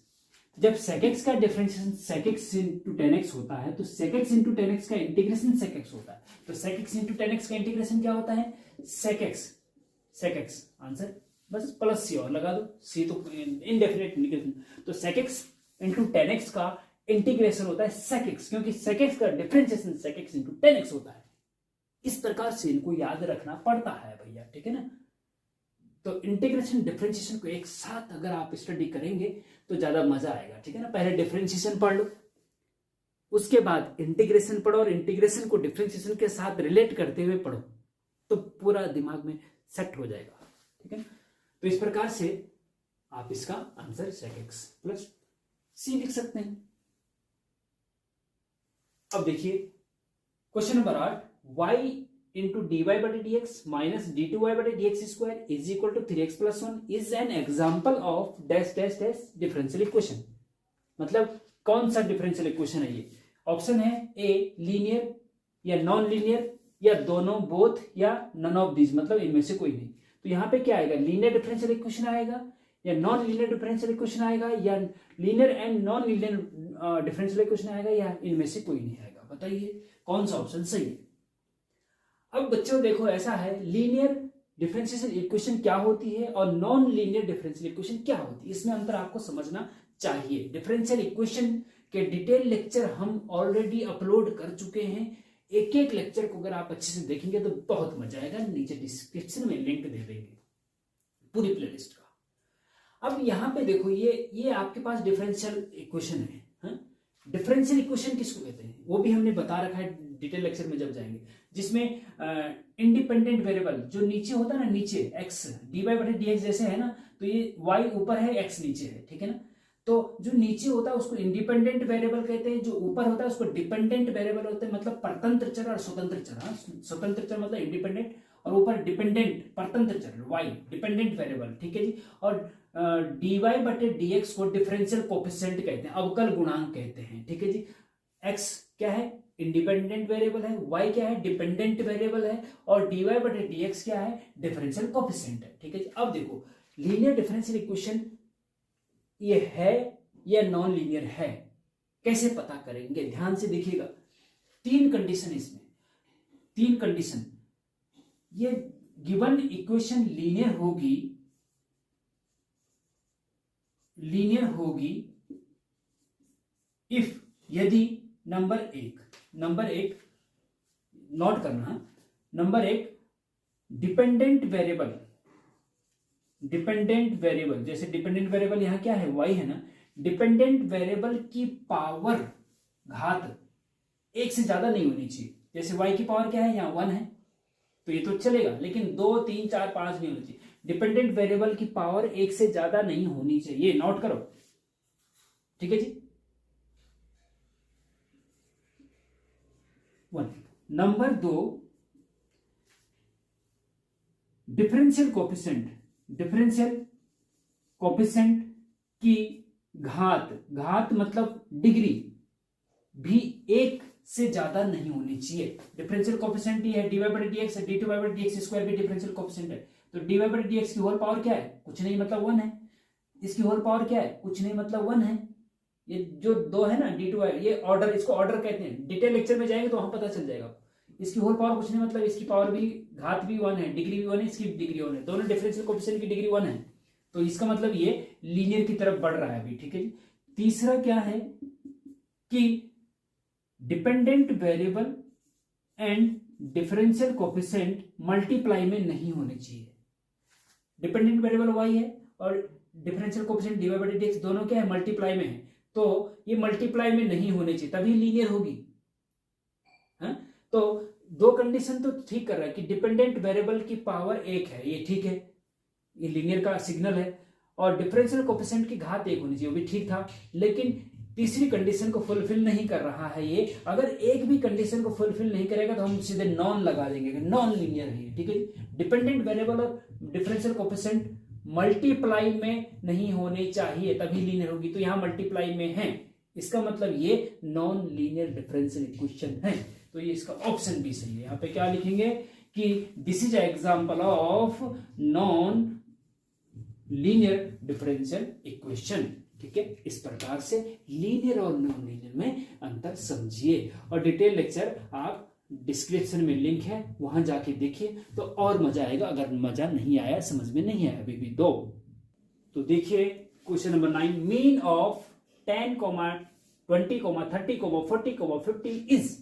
जब sec x का differentiation sec x into tan x होता है तो sec x into tan x का इंटीग्रेशन sec x होता है। तो sec x into tan x का इंटीग्रेशन क्या होता है, sec x आंसर, बस प्लस सी और लगा दो, सी तो इनडेफिनेट इंटीग्रेशन। तो sec x into tan x का इंटीग्रेशन होता है sec x, क्योंकि sec x का differentiation sec x into tan x होता है। इस प्रकार से इनको याद रखना पड़ता है भैया, ठीक है ना। तो इंटीग्रेशन डिफरेंशिएशन को एक साथ अगर आप स्टडी करेंगे तो ज्यादा मजा आएगा, ठीक है ना। पहले डिफरेंशिएशन पढ़ लो, उसके बाद इंटीग्रेशन पढ़ो, और इंटीग्रेशन को डिफरेंशिएशन के साथ रिलेट करते हुए पढ़ो तो पूरा दिमाग में सेट हो जाएगा, ठीक है। तो इस प्रकार से आप इसका answer sec x plus C लिख सकते हैं। अब देखिए question number 8, y into D Y बटे D X minus D two Y बटे D X square is equal to 3x plus 1 is an example of dash dash dash differential equation. मतलब कौन सा डिफरेंशियल इक्वेशन है ये। Option है A linear या non linear या दोनों, बोथ या नन ऑफ दीज, मतलब इनमें से कोई नहीं। तो यहाँ पे क्या आएगा, लीनियर डिफरेंशियल इक्वेशन आएगा या नॉन लीनियर डिफरेंशियल इक्वेशन आएगा या linear and non linear differential equation आएगा या इनमें से कोई नहीं आएगा। बताइए कौन सा ऑप्शन सही है। अब बच्चों देखो ऐसा है, लीनियर डिफरेंशियल इक्वेशन क्या होती है और नॉन लीनियर डिफरेंशियल इक्वेशन क्या होती है, इसमें अंतर आपको समझना चाहिए। डिफरेंशियल इक्वेशन के डिटेल लेक्चर हम ऑलरेडी अपलोड कर चुके हैं, एक एक लेक्चर को अगर आप अच्छे से देखेंगे तो बहुत मजा आएगा। नीचे डिस्क्रिप्शन में लिंक दे देंगे पूरी प्लेलिस्ट का। अब यहां पे देखो ये आपके पास डिफरेंशियल इक्वेशन है, डिफरेंशियल इक्वेशन किसको कहते हैं वो भी हमने बता रखा है डिटेल लेक्चर में जब जाएंगे, जिसमें इंडिपेंडेंट वेरिएबल जो नीचे होता है ना, नीचे एक्स डी वाई बटे डी एक्स जैसे है ना, तो ये वाई ऊपर है एक्स नीचे है, ठीक है ना। तो जो नीचे होता है उसको इंडिपेंडेंट वेरिएबल कहते हैं, जो ऊपर होता है उसको डिपेंडेंट वेरिएबल होते हैं, मतलब परतंत्र चर और स्वतंत्र चर। स्वतंत्र चर मतलब इंडिपेंडेंट और ऊपर डिपेंडेंट परतंत्र चर वाई डिपेंडेंट वेरिएबल, ठीक है जी। और डी वाई बटे डी एक्स को डिफरेंशियल कोफिशिएंट कहते हैं, अवकल गुणांक कहते हैं, ठीक है जी। एक्स क्या है, इंडिपेंडेंट वेरिएबल है, y क्या है, डिपेंडेंट वेरिएबल है, और dy बटे dx क्या है, डिफरेंशियल कोफिशिएंट है, ठीक है जी। अब देखो लीनियर डिफरेंशियल इक्वेशन ये है या नॉन लीनियर है, कैसे पता करेंगे, ध्यान से देखिएगा। 3 कंडीशन इसमें, 3 कंडीशन। ये गिवन इक्वेशन लीनियर होगी इफ, यदि नंबर एक नोट करना, नंबर 1 डिपेंडेंट वेरिएबल, जैसे डिपेंडेंट वेरिएबल यहां क्या है, y है ना, डिपेंडेंट वेरिएबल की पावर घात 1 से ज्यादा नहीं होनी चाहिए। जैसे y की पावर क्या है, यहाँ 1 है तो ये तो चलेगा, लेकिन 2, 3, 4, 5 नहीं होनी चाहिए। डिपेंडेंट वेरिएबल की पावर 1 से ज्यादा नहीं होनी चाहिए, नोट करो, ठीक है जी। नंबर 2, डिफरेंशियल कोफिशिएंट की घात मतलब डिग्री भी 1 से ज्यादा नहीं होनी चाहिए। डिफरेंशियल कोफिशिएंट ये है dy by D x, D two by D X square भी डिफरेंशियल कोफिशिएंट है। तो dy बाई डी एक्स की होल पावर क्या है, कुछ नहीं मतलब 1 है। इसकी होल पावर क्या है, कुछ नहीं मतलब 1 है। ये जो 2 है ना डी टू, ये ऑर्डर, इसको ऑर्डर कहते हैं। डिटेल लेक्चर में जाएंगे तो वहां पता चल जाएगा। इसकी होल पावर कुछ नहीं मतलब इसकी पावर भी, घात भी 1 है, डिग्री भी 1 है, इसकी डिग्री 1 है, दोनों डिफरेंशियल कोफिशिएंट की डिग्री 1 है। तो इसका मतलब ये लीनियर की तरफ बढ़ रहा है अभी, ठीक है जी। तीसरा क्या है कि dependent variable and differential coefficient multiply में नहीं होने चाहिए। डिपेंडेंट वेरिएबल y है और differential coefficient dy by D x दोनों क्या है, मल्टीप्लाई में है। तो ये मल्टीप्लाई में नहीं होने चाहिए, तभी लीनियर होगी। है? तो 2 कंडीशन तो ठीक कर रहा है कि डिपेंडेंट वेरिएबल की पावर 1 है, ये ठीक है, ये लीनियर का सिग्नल है। और डिफरेंशियल कोफिशिएंट की घात 1 होनी चाहिए, वो भी ठीक था। लेकिन तीसरी कंडीशन को फुलफिल नहीं कर रहा है ये। अगर एक भी कंडीशन को फुलफिल नहीं करेगा तो हम सीधे नॉन लगा देंगे, नॉन लीनियर है, ठीक है। डिपेंडेंट वेरिएबल और डिफरेंशियल कोफिशिएंट मल्टीप्लाई में नहीं होने चाहिए, तभी लीनियर होगी। तो यहां मल्टीप्लाई में है, इसका मतलब ये नॉन लीनियर डिफरेंशियल इक्वेशन है। तो ये इसका ऑप्शन भी सही है। यहां पे क्या लिखेंगे कि this is example of non linear differential equation, ठीक है। इस प्रकार से लीनियर और नॉन लीनियर में अंतर समझिए। और डिटेल लेक्चर आप डिस्क्रिप्शन में लिंक है, वहां जाके देखिए तो और मजा आएगा। अगर मजा नहीं आया, समझ में नहीं आया अभी भी तो देखिए question number 9, mean of 10, 20, 30, 40, 50 is.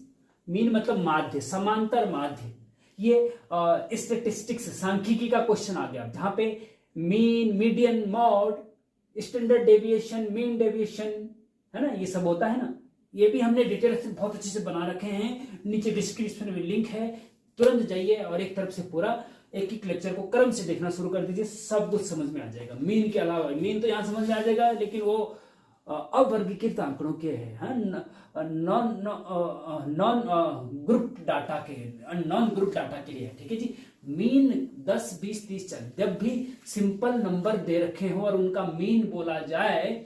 Mean मतलब माध्य, समांतर माध्य। ये स्टैटिस्टिक्स सांख्यिकी का क्वेश्चन आ गया, जहां पे mean, median, mod, standard deviation, mean deviation, है ना, ये सब होता है ना। ये भी हमने डिटेल से बहुत अच्छे से बना रखे हैं, नीचे डिस्क्रिप्शन में लिंक है, तुरंत जाइए और एक तरफ से पूरा एक एक लेक्चर को क्रम से देखना शुरू कर दीजिए, सब कुछ समझ में आ जाएगा। मीन के अलावा, मीन तो यहां समझ में आ जाएगा, लेकिन वो अवर्गीकृत आंकड़ों के हैं, नॉन ग्रुप डाटा के, नॉन ग्रुप डाटा के लिए, ठीक है जी। मीन 10, 20, 30, 40, जब भी सिंपल नंबर दे रखे हो और उनका मीन बोला जाए,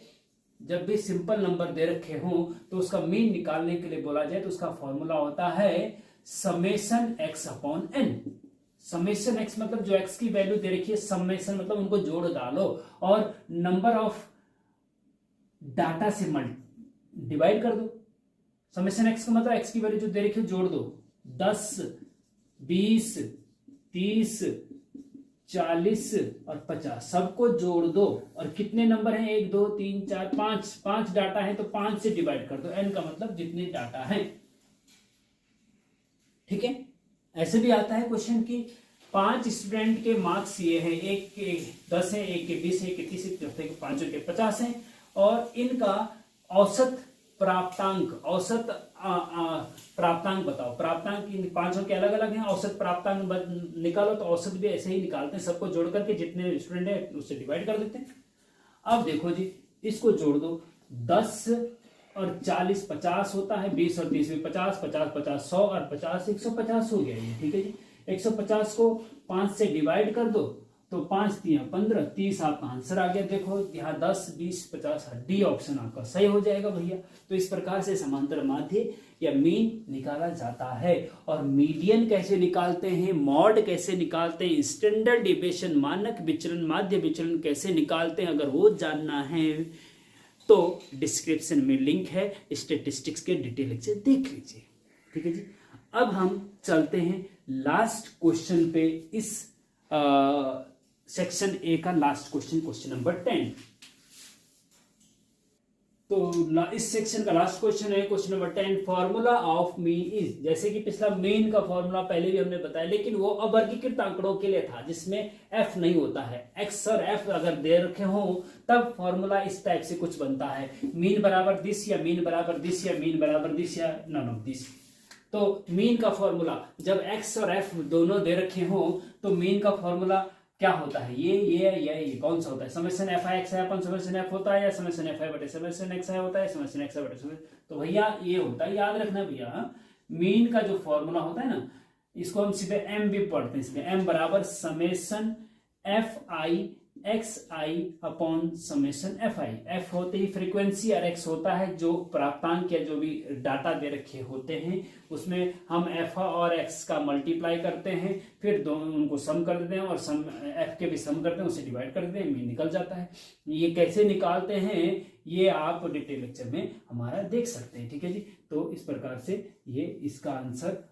जब भी सिंपल नंबर दे रखे हो तो उसका मीन निकालने के लिए बोला जाए तो उसका फॉर्मूला होता है summation x upon n। Summation x मतलब जो x की वैल्यू दे रखी है, समेशन मतलब उनको जोड़ डालो और नंबर ऑफ डाटा से डिवाइड कर दो। समेशन x का मतलब x की वैल्यू जो दे रखी है जोड़ दो, 10, 20, 30, 40 और 50 सबको जोड़ दो। और कितने नंबर हैं, 1, 2, 3, 4, 5 डाटा है तो 5 से डिवाइड कर दो। n का मतलब जितने डाटा है, ठीक है। ऐसे भी आता है क्वेश्चन की 5 स्टूडेंट के मार्क्स ये हैं, एक के 10 है, एक के 20 है, एक के 30 है, चौथे के 5 के 50 है। और इनका औसत प्राप्तांक, औसत प्राप्तांक बताओ। प्राप्तांक इन पांचों के अलग अलग हैं, औसत प्राप्तांक निकालो। तो औसत भी ऐसे ही निकालते हैं, सबको जोड़ करके जितने स्टूडेंट है उससे डिवाइड कर देते हैं। अब देखो जी, इसको जोड़ दो, 10 और 40 50 होता है, 20 और 30 में 50, 50 50 100 और 50 150 हो गया ये, ठीक है जी। 150 को 5 से डिवाइड कर दो तो 5 3 15, 30 आपका आंसर आ गया। देखो यहाँ 10, 20, 50, डी ऑप्शन आपका सही हो जाएगा भैया। तो इस प्रकार से समांतर माध्य या मीन निकाला जाता है। और मीडियन कैसे निकालते हैं, मॉड कैसे निकालते हैं, स्टैंडर्ड डिविएशन मानक विचलन, माध्य विचलन कैसे निकालते हैं, अगर वो जानना है तो डिस्क्रिप्शन में लिंक है, स्टैटिस्टिक्स के डिटेल लेक्चर देख लीजिए, ठीक है जी। अब हम चलते हैं लास्ट क्वेश्चन पे, इस सेक्शन ए का लास्ट क्वेश्चन, क्वेश्चन नंबर 10। तो इस सेक्शन का लास्ट क्वेश्चन है question number 10, formula of mean is. जैसे कि पिछला मीन का फॉर्मूला पहले भी हमने बताया, लेकिन वो अवर्गीकृत आंकड़ों के लिए था जिसमें एफ नहीं होता है। एक्स और एफ अगर दे रखे हो तब फॉर्मूला इस टाइप से कुछ बनता है, मीन बराबर दिस या मीन बराबर दिस या मीन बराबर दिस या नन ऑफ दिस। तो मीन का फॉर्मूला जब एक्स और एफ दोनों दे रखे हो तो मीन का फॉर्मूला क्या होता है, ये कौन सा होता है, समेशन एफ आई एक्स है अपन समेशन एफ होता है, या समेशन एफ आई बटे समेशन एक्स है होता है, समेशन एक्स है बटे समेशन। तो भैया ये होता है, याद रखना भैया। मीन का जो फॉर्मूला होता है ना, इसको हम सीधे एम भी पढ़ते हैं। इसमें एम बराबर summation F I x I upon summation F I. F होते ही फ्रीक्वेंसी और एक्स होता है जो प्राप्तांक या जो भी डाटा दे रखे होते हैं, उसमें हम एफ और एक्स का मल्टीप्लाई करते हैं, फिर दोनों उनको सम कर देते हैं और सम एफ के भी सम करते हैं, उसे डिवाइड कर देते हैं, मीन निकल जाता है। ये कैसे निकालते हैं ये आप डिटेल लेक्चर में हमारा देख सकते हैं। ठीक है जी, तो इस प्रकार से ये इसका आंसर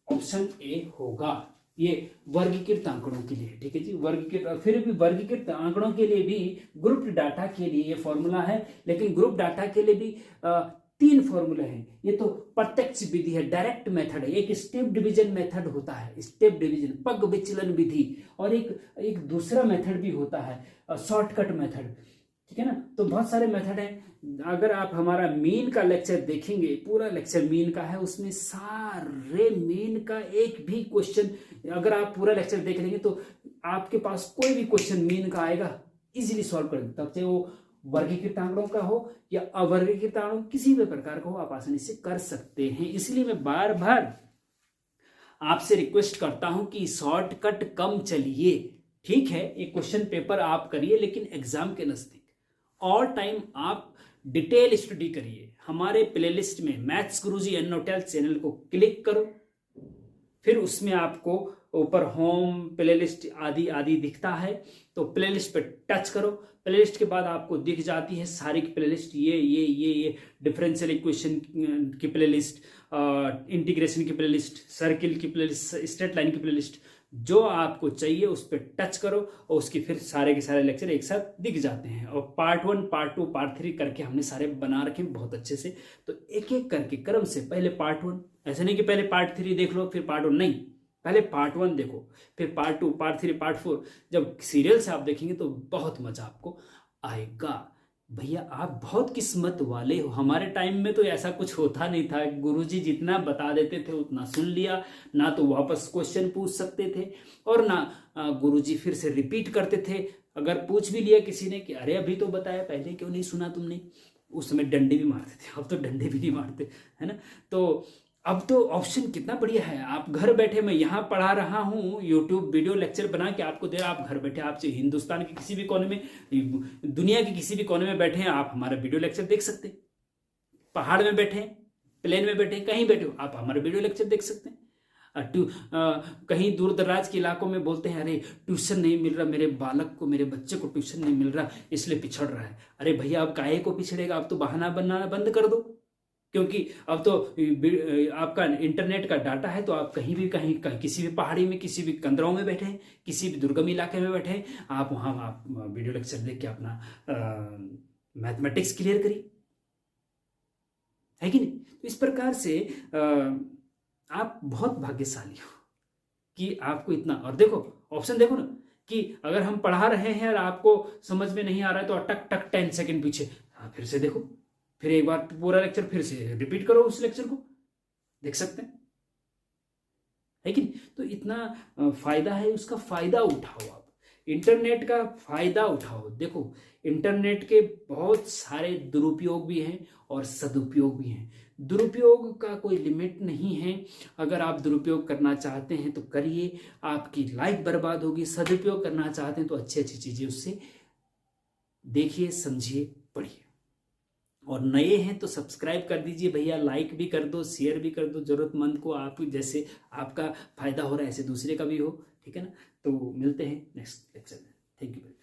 ऑप्शन ए होगा, ये वर्गीकृत आंकड़ों के लिए। ठीक है जी, वर्गीकृत, फिर भी वर्गीकृत आंकड़ों के लिए भी ग्रुप डाटा के लिए ये फॉर्मूला है, लेकिन ग्रुप डाटा के लिए भी 3 फॉर्मूले हैं। ये तो प्रत्यक्ष विधि है, डायरेक्ट मेथड है, एक स्टेप डिवीजन मेथड होता है, स्टेप डिवीजन पग विचलन विधि, और एक दूसरा मेथड भी होता है शॉर्टकट मेथड। ठीक है ना, तो बहुत सारे मेथड हैं। अगर आप हमारा मीन का लेक्चर देखेंगे, पूरा लेक्चर मीन का है, उसमें सारे मीन का एक भी क्वेश्चन, अगर आप पूरा लेक्चर देख लेंगे तो आपके पास कोई भी क्वेश्चन मीन का आएगा, इजीली सॉल्व कर देता, चाहे वो वर्गीकृत आंकड़ों का हो या अवर्गीकृत आंकड़ों, किसी भी प्रकार का हो, आप आसानी से कर सकते हैं। इसलिए मैं बार बार आपसे रिक्वेस्ट करता हूं कि शॉर्टकट कम चलिए। ठीक है, एक क्वेश्चन पेपर आप करिए, लेकिन एग्जाम के नजदीक ऑल टाइम आप डिटेल स्टडी करिए। हमारे प्लेलिस्ट में मैथ्स गुरुजी एनोटेल चैनल को क्लिक करो, फिर उसमें आपको ऊपर होम प्लेलिस्ट आदि आदि दिखता है, तो प्लेलिस्ट पे टच करो। प्लेलिस्ट के बाद आपको दिख जाती है सारी की प्लेलिस्ट, ये डिफरेंशियल इक्वेशन की प्लेलिस्ट, इंटीग्रेशन की प्लेलिस्ट, सर्किल की प्लेलिस्ट, स्ट्रेट लाइन की प्लेलिस्ट, जो आपको चाहिए उस पर टच करो और उसकी फिर सारे के सारे लेक्चर एक साथ दिख जाते हैं। और पार्ट 1, पार्ट 2, पार्ट 3 करके हमने सारे बना रखे हैं बहुत अच्छे से। तो एक एक करके क्रम से पहले पार्ट 1, ऐसा नहीं कि पहले पार्ट 3 देख लो फिर पार्ट 1, नहीं, पहले पार्ट 1 देखो, फिर पार्ट 2, पार्ट 3, पार्ट 4। जब सीरियल से आप देखेंगे तो बहुत मजा आपको आएगा। भैया आप बहुत किस्मत वाले हो, हमारे टाइम में तो ऐसा कुछ होता नहीं था। गुरुजी जितना बता देते थे उतना सुन लिया, ना तो वापस क्वेश्चन पूछ सकते थे और ना गुरुजी फिर से रिपीट करते थे। अगर पूछ भी लिया किसी ने कि अरे अभी तो बताया, पहले क्यों नहीं सुना तुमने, उस समय डंडे भी मारते थे, अब तो डंडे भी नहीं मारते, है ना। तो अब तो ऑप्शन कितना बढ़िया है, आप घर बैठे, मैं यहाँ पढ़ा रहा हूँ, यूट्यूब वीडियो लेक्चर बना के आपको दे रहा, आप घर बैठे, आप हिंदुस्तान के किसी भी कोने में, दुनिया के किसी भी कोने में बैठे हैं, आप हमारा वीडियो लेक्चर देख सकते हैं। पहाड़ में बैठे, प्लेन में बैठे, कहीं बैठे हो, आप हमारा वीडियो लेक्चर देख सकते हैं। कहीं दूर दराज के इलाकों में बोलते हैं अरे ट्यूशन नहीं मिल रहा, मेरे बालक को, मेरे बच्चे को ट्यूशन नहीं मिल रहा, इसलिए पिछड़ रहा है। अरे भैया अब काहे को पिछड़ेगा, अब तो बहाना बनाना बंद कर दो, क्योंकि अब तो आपका इंटरनेट का डाटा है, तो आप कहीं भी किसी भी पहाड़ी में, किसी भी कंदरों में बैठे हैं, किसी भी दुर्गम इलाके में बैठे हैं, आप वहां आप वीडियो लेक्चर देख के अपना मैथमेटिक्स क्लियर करिए, है कि नहीं। तो इस प्रकार से आप बहुत भाग्यशाली हो कि आपको इतना, और देखो ऑप्शन देखो ना, कि अगर हम पढ़ा रहे हैं और आपको समझ में नहीं आ रहा है तो टक टक 10 सेकंड पीछे, हाँ फिर से देखो, फिर एक बार पूरा लेक्चर फिर से रिपीट करो, उस लेक्चर को देख सकते हैं, है कि नहीं। तो इतना फायदा है, उसका फायदा उठाओ आप, इंटरनेट का फायदा उठाओ। देखो इंटरनेट के बहुत सारे दुरुपयोग भी हैं और सदुपयोग भी हैं। दुरुपयोग का कोई लिमिट नहीं है, अगर आप दुरुपयोग करना चाहते हैं तो करिए, आपकी लाइफ बर्बाद होगी। सदुपयोग करना चाहते हैं तो अच्छी अच्छी चीजें उससे देखिए, समझिए, पढ़िए। और नए हैं तो सब्सक्राइब कर दीजिए भैया, लाइक भी कर दो, शेयर भी कर दो, जरूरतमंद को, आप जैसे आपका फायदा हो रहा है ऐसे दूसरे का भी हो, ठीक है ना। तो मिलते हैं नेक्स्ट लेक्चर में, थैंक यू।